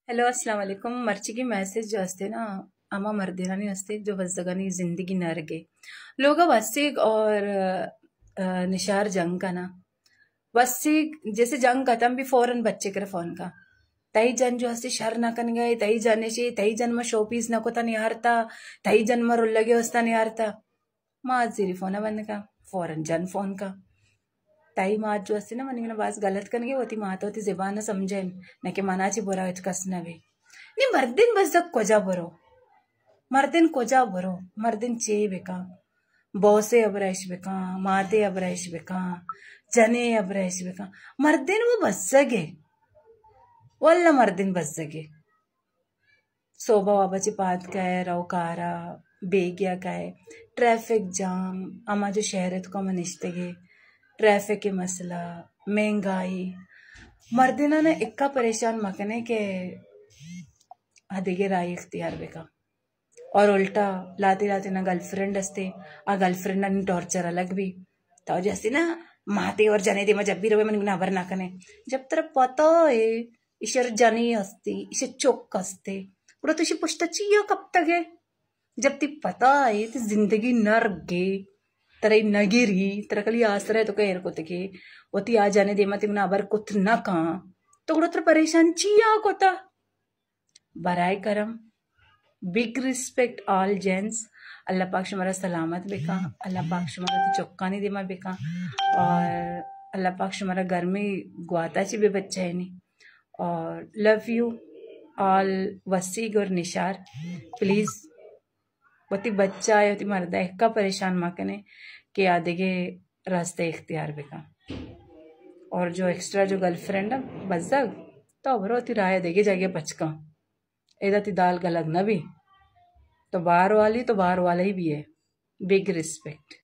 Hello अस्सलाम वालेकुम. मर्ची की मैसेज जो असते ना आमा मर्दिनानी असते जो वजगनी जिंदगी नरगे लोग वसीक और निशार जंग का ना वसीक जैसे जंग खत्म भी फौरन बच्चे कर फोन का तई जन जो हस्ती शर ना कन गए तई जने ची तई जन में शोपीस नको ता निहारता तई जन में रुल्लगे वस्ता निहारता माज जीरी फोन बंद का फौरन जन फोन का ताई मात जो असते ना मनी बास गलत कन गे होती मात होती जिबान समजेन न के मनाची बोरा कस नवे नी मर्दिन बस जग कोजा बरो मर्दिन चे बेका बोसे अबराइश बेका माते अबराइश बेका जने अबराइश बेका मर्दिन वो बस जगे वल्ला मर्दिन बस जगे सोबा वाबाची पात काय रवकारा बेग्या काय ट्रैफिक जाम अमा जो शहर है तो का मनिश्तेगे ट्रैफिक के मसला महंगाई मर्दिना ने इक्का परेशान मकने के हदेगे राय इख्तियार बेका और उल्टा लाते लाते ना गर्लफ्रेंड असते आ गर्लफ्रेंड ना टॉर्चर अलग भी तो जैसे ना माते और जने दे मैं जब भी रवे मन ना भर ना कने जब तेरा पता है ईश्वर जनी असती इसे चोक असते पूरा तुझे पुछताची या कब तक है जब ती पता है ती जिंदगी नर गे तेरे नगिरी तेरा कली आसरा है तो कह को तके वो ती आ जाने दे मत ना भर कुछ ना कहा तो गुड़ा तेरा परेशान चिया कोता बराय करम बिग रिस्पेक्ट ऑल जेंट्स अल्लाह पाक शुमारा सलामत बेका अल्लाह पाक शुमारा ती चौक्का नहीं देमा बेका और अल्लाह पाक शुमारा घर में ग्वाता ची भी बच्चा है नहीं और लव यू ऑल वसीग और निशार प्लीज वती बच्चा है वती मर्दा का परेशान माकने के आदेगे रास्ते इख्तियार बेका और जो एक्स्ट्रा जो गर्लफ्रेंड है बजग तो अबरो ती राय देगे जागे बचका एदा ती दाल गलग न भी तो बाहर वाली ही भी है बिग रिस्पेक्ट।